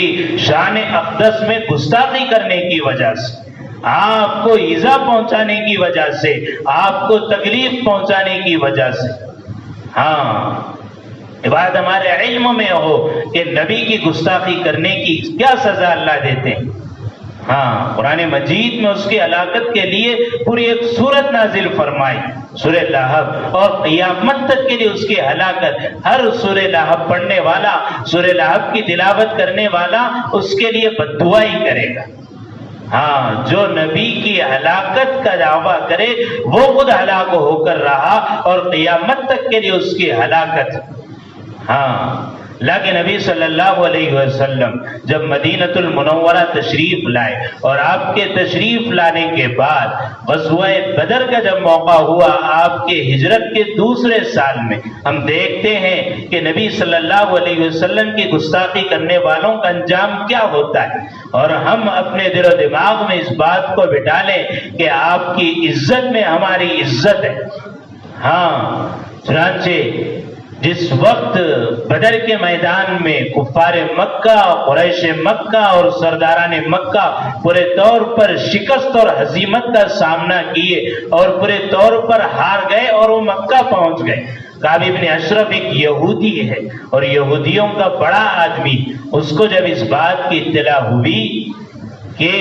کی شان اقدس میں گستاخی کرنے کی وجہ سے، آپ کو ایذا پہنچانے کی وجہ سے، آپ کو تکلیف پہنچانے کی وجہ سے۔ ہاں، یہ بات ہمارے علم میں ہو کہ نبی کی گستاخی کرنے کی کیا سزا اللہ دیتے ہیں۔ ہاں، قرآن مجید میں اس کی ہلاکت کے لیے پوری ایک سورت نازل فرمائی، سورہ لہب، اور قیامت تک کے لیے اس کی ہلاکت، ہر سورہ لہب پڑھنے والا، سورہ لہب کی تلاوت کرنے والا اس کے لیے بد دعا ہی کرے گا۔ ہاں، جو نبی کی ہلاکت کا دعویٰ کرے وہ خود ہلاک ہو کر رہا اور قیامت تک کے لیے اس کی ہلاکت۔ ہاں، لیکن نبی صلی اللہ علیہ وسلم جب مدینۃ المنورہ تشریف لائے اور آپ کے تشریف لانے کے بعد غزوہ بدر کا جب موقع ہوا، آپ کے ہجرت کے دوسرے سال میں، ہم دیکھتے ہیں کہ نبی صلی اللہ علیہ وسلم کی گستاخی کرنے والوں کا انجام کیا ہوتا ہے، اور ہم اپنے دل و دماغ میں اس بات کو بٹھا لیں کہ آپ کی عزت میں ہماری عزت ہے۔ ہاں، چنانچہ جس وقت بدر کے میدان میں کفار مکہ، قریش مکہ اور سرداران مکہ پورے طور پر شکست اور ہزیمت کا سامنا کیے اور پورے طور پر ہار گئے اور وہ مکہ پہنچ گئے، کعب بن اشرف ایک یہودی ہے اور یہودیوں کا بڑا آدمی، اس کو جب اس بات کی اطلاع ہوئی کہ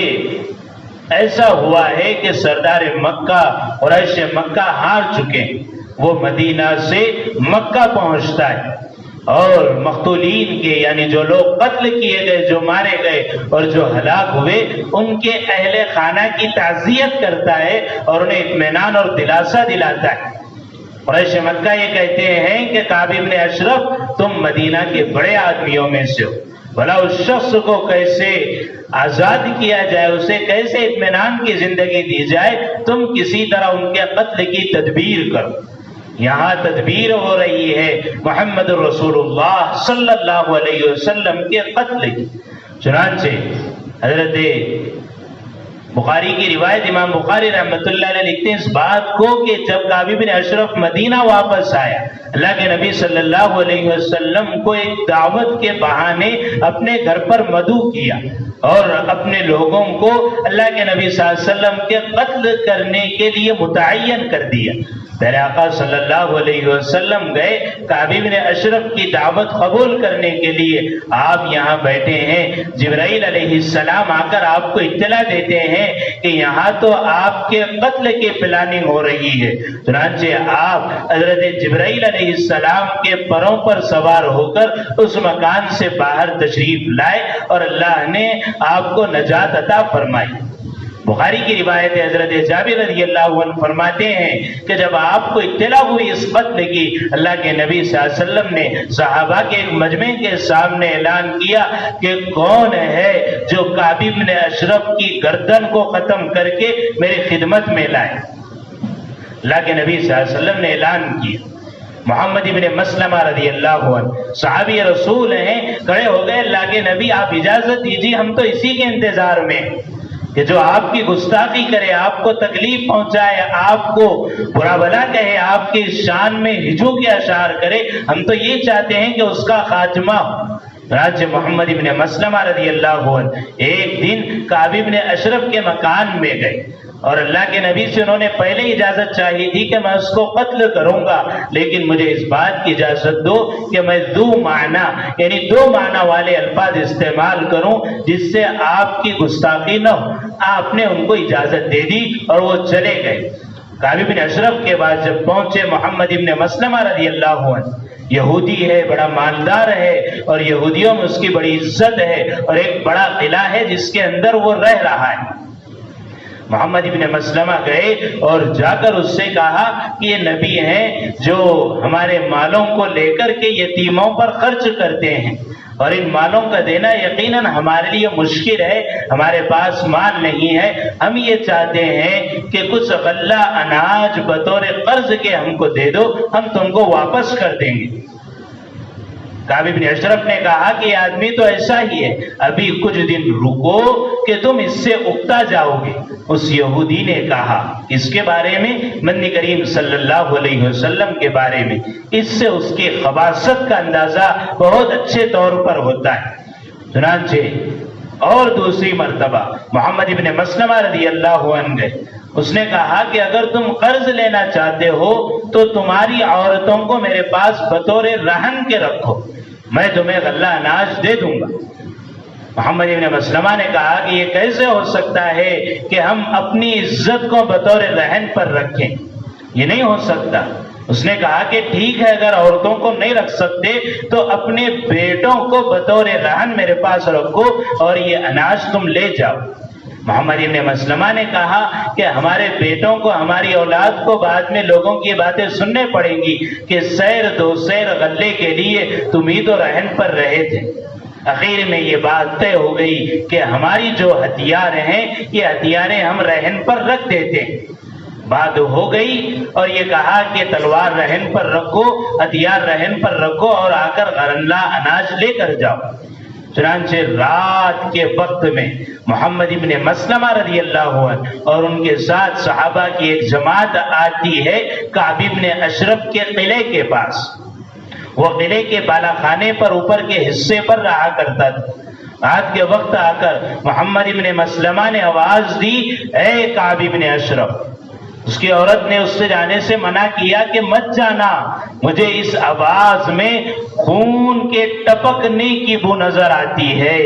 ایسا ہوا ہے کہ سردار مکہ، قریش مکہ ہار چکے، وہ مدینہ سے مکہ پہنچتا ہے اور مقتولین کے، یعنی جو لوگ قتل کیے گئے، جو مارے گئے اور جو ہلاک ہوئے، ان کے اہل خانہ کی تعزیت کرتا ہے اور انہیں اطمینان اور دلاسا دلاتا ہے۔ قریش مکہ یہ کہتے ہیں کہ کعب بن اشرف تم مدینہ کے بڑے آدمیوں میں سے ہو، بھلا اس شخص کو کیسے آزاد کیا جائے، اسے کیسے اطمینان کی زندگی دی جائے، تم کسی طرح ان کے قتل کی تدبیر کرو۔ یہاں تدبیر ہو رہی ہے محمد رسول اللہ صلی اللہ علیہ وسلم کے قتل کی۔ چنانچہ حضرت بخاری کی روایت، امام بخاری رحمۃ اللہ علیہ لکھتے ہیں اس بات کو کہ جب کعب بن اشرف مدینہ واپس آیا، اللہ کے نبی صلی اللہ علیہ وسلم کو ایک دعوت کے بہانے اپنے گھر پر مدعو کیا اور اپنے لوگوں کو اللہ کے نبی صلی اللہ علیہ وسلم کے قتل کرنے کے لیے متعین کر دیا۔ میرے آقا صلی اللہ علیہ وسلم گئے کعب بن اشرف کی دعوت قبول کرنے کے لیے، آپ یہاں بیٹھے ہیں، جبرائیل علیہ السلام آ کر آپ کو اطلاع دیتے ہیں کہ یہاں تو آپ کے قتل کی پلاننگ ہو رہی ہے۔ چنانچہ آپ حضرت جبرائیل علیہ السلام کے پروں پر سوار ہو کر اس مکان سے باہر تشریف لائے اور اللہ نے آپ کو نجات عطا فرمائی۔ بخاری کی روایت ہے، حضرت جابر رضی اللہ عنہ فرماتے ہیں کہ جب آپ کو اطلاع ہوئی اس قتل کی، اللہ کے نبی صلی اللہ علیہ وسلم نے صحابہ کے ایک مجمع کے سامنے اعلان کیا کہ کون ہے جو کعب بن اشرف کی گردن کو ختم کر کے میری خدمت میں لائے۔ اللہ کے نبی صلی اللہ علیہ وسلم نے اعلان کیا۔ محمد ابن مسلمہ رضی اللہ عنہ صحابی رسول ہیں، کھڑے ہو گئے، اللہ کے نبی آپ اجازت دیجیے، ہم تو اسی کے انتظار میں کہ جو آپ کی گستاخی کرے، آپ کو تکلیف پہنچائے، آپ کو برا بھلا کہے، آپ کی شان میں ہجو کے اشعار کرے، ہم تو یہ چاہتے ہیں کہ اس کا خاتمہ ہو۔ راج محمد ابن مسلمہ رضی اللہ عنہ ایک دن کعب بن اشرف کے مکان میں گئے اور اللہ کے نبی سے انہوں نے پہلے اجازت چاہی تھی کہ میں اس کو قتل کروں گا، لیکن مجھے اس بات کی اجازت دو کہ میں دو معنی والے الفاظ استعمال کروں جس سے آپ کی گستاخی نہ ہو۔ آپ نے ان کو اجازت دے دی اور وہ چلے گئے۔ کعب بن اشرف کے بعد جب پہنچے محمد ابن مسلمہ رضی اللہ عنہ، یہودی ہے، بڑا مالدار ہے اور یہودیوں میں اس کی بڑی عزت ہے اور ایک بڑا قلعہ ہے جس کے اندر وہ رہ رہا ہے۔ محمد ابن مسلمہ گئے اور جا کر اس سے کہا کہ یہ نبی ہیں جو ہمارے مالوں کو لے کر کے یتیموں پر خرچ کرتے ہیں اور ان مالوں کا دینا یقیناً ہمارے لیے مشکل ہے، ہمارے پاس مال نہیں ہے، ہم یہ چاہتے ہیں کہ کچھ غلہ اناج بطور قرض کے ہم کو دے دو، ہم تم کو واپس کر دیں گے۔ کعب بن اشرف نے کہا کہ یہ آدمی تو ایسا ہی ہے، ابھی کچھ دن رکو کہ تم اس سے اکتا جاؤ گے۔ اس یہودی نے کہا اس کے بارے میں، نبی کریم صلی اللہ علیہ وسلم کے بارے میں، اس سے اس کی خباثت کا اندازہ بہت اچھے طور پر ہوتا ہے۔ چنانچہ اور دوسری مرتبہ محمد ابن مسلمہ رضی اللہ عنہ گئے. اس نے کہا کہ اگر تم قرض لینا چاہتے ہو تو تمہاری عورتوں کو میرے پاس بطور رہن کے رکھو، میں تمہیں غلہ اناج دے دوں گا. محمد ابن مسلمہ نے کہا کہ یہ کیسے ہو سکتا ہے کہ ہم اپنی عزت کو بطور رہن پر رکھیں، یہ نہیں ہو سکتا. اس نے کہا کہ ٹھیک ہے، اگر عورتوں کو نہیں رکھ سکتے تو اپنے بیٹوں کو بطور رہن میرے پاس رکھو اور یہ اناج تم لے جاؤ. محمد ابن مسلمہ نے کہا کہ ہمارے بیٹوں کو، ہماری اولاد کو بعد میں لوگوں کی باتیں سننے پڑیں گی کہ سیر دو سیر غلے کے لیے تم ہی تو رہن پر رہے تھے. اخیر میں یہ بات طے ہو گئی کہ ہماری جو ہتھیار ہیں یہ ہتھیاریں ہم رہن پر رکھ دیتے. بات ہو گئی اور یہ کہا کہ تلوار رہن پر رکھو، ہتھیار رہن پر رکھو اور آ کر غلہ اناج لے کر جاؤ. چنانچہ رات کے وقت میں محمد ابن مسلمہ رضی اللہ عنہ اور ان کے ساتھ صحابہ کی ایک جماعت آتی ہے کعب ابن اشرف کے قلعے کے پاس. وہ قلعے کے بالا خانے پر اوپر کے حصے پر رہا کرتا تھا. رات کے وقت آ کر محمد ابن مسلمہ نے آواز دی، اے کعب ابن اشرف. اس کی عورت نے اس سے جانے سے منع کیا کہ مت جانا، مجھے اس آواز میں خون کے ٹپکنے کی بو نظر آتی ہے.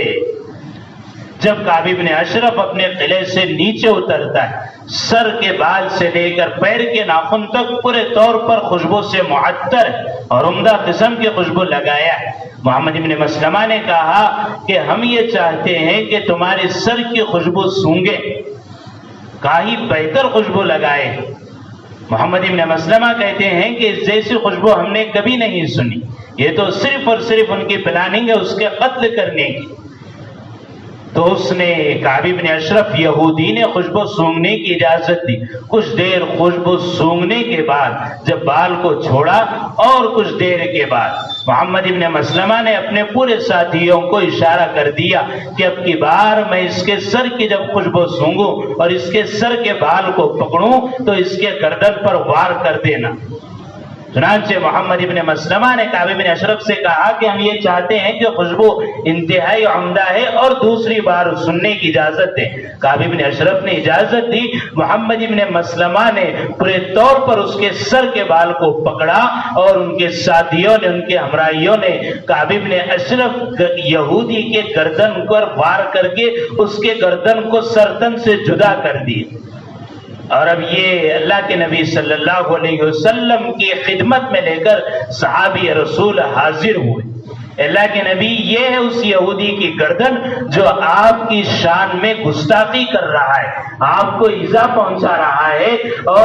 جب کعب ابن اشرف اپنے قلعے سے نیچے اترتا ہے، سر کے بال سے لے کر پیر کے ناخن تک پورے طور پر خوشبو سے معطر اور عمدہ قسم کی خوشبو لگایا ہے. محمد ابن مسلمہ نے کہا کہ ہم یہ چاہتے ہیں کہ تمہارے سر کی خوشبو سونگے، کاہی بہتر خوشبو لگائے. محمد ابن مسلمہ کہتے ہیں کہ اس جیسی خوشبو ہم نے کبھی نہیں سنی، یہ تو صرف اور صرف ان کی پلاننگ ہے اس کے قتل کرنے کی. تو اس نے کعب ابن اشرف یہودی نے خوشبو سونگنے کی اجازت دی. کچھ دیر خوشبو سونگنے کے بعد جب بال کو چھوڑا اور کچھ دیر کے بعد محمد ابن مسلمہ نے اپنے پورے ساتھیوں کو اشارہ کر دیا کہ اب کی بار میں اس کے سر کی جب خوشبو سونگوں اور اس کے سر کے بال کو پکڑوں تو اس کے گردن پر وار کر دینا. چنانچہ محمد ابن مسلمہ نے کعب ابن اشرف سے کہا کہ ہم یہ چاہتے ہیں کہ خوشبو انتہائی عمدہ ہے اور دوسری بار سننے کی اجازت دیں. کعب ابن اشرف نے اجازت دی. محمد ابن مسلمہ نے پورے طور پر اس کے سر کے بال کو پکڑا اور ان کے ساتھیوں نے، ان کے ہمراہیوں نے کعب ابن اشرف یہودی کے گردن پر وار کر کے اس کے گردن کو سرتن سے جدا کر دی. اور اب یہ اللہ کے نبی صلی اللہ علیہ وسلم کی خدمت میں لے کر صحابی رسول حاضر ہوئے. اللہ کے نبی، یہ ہے اس یہودی کی گردن جو آپ کی شان میں گستاخی کر رہا ہے، آپ کو ایذا پہنچا رہا ہے اور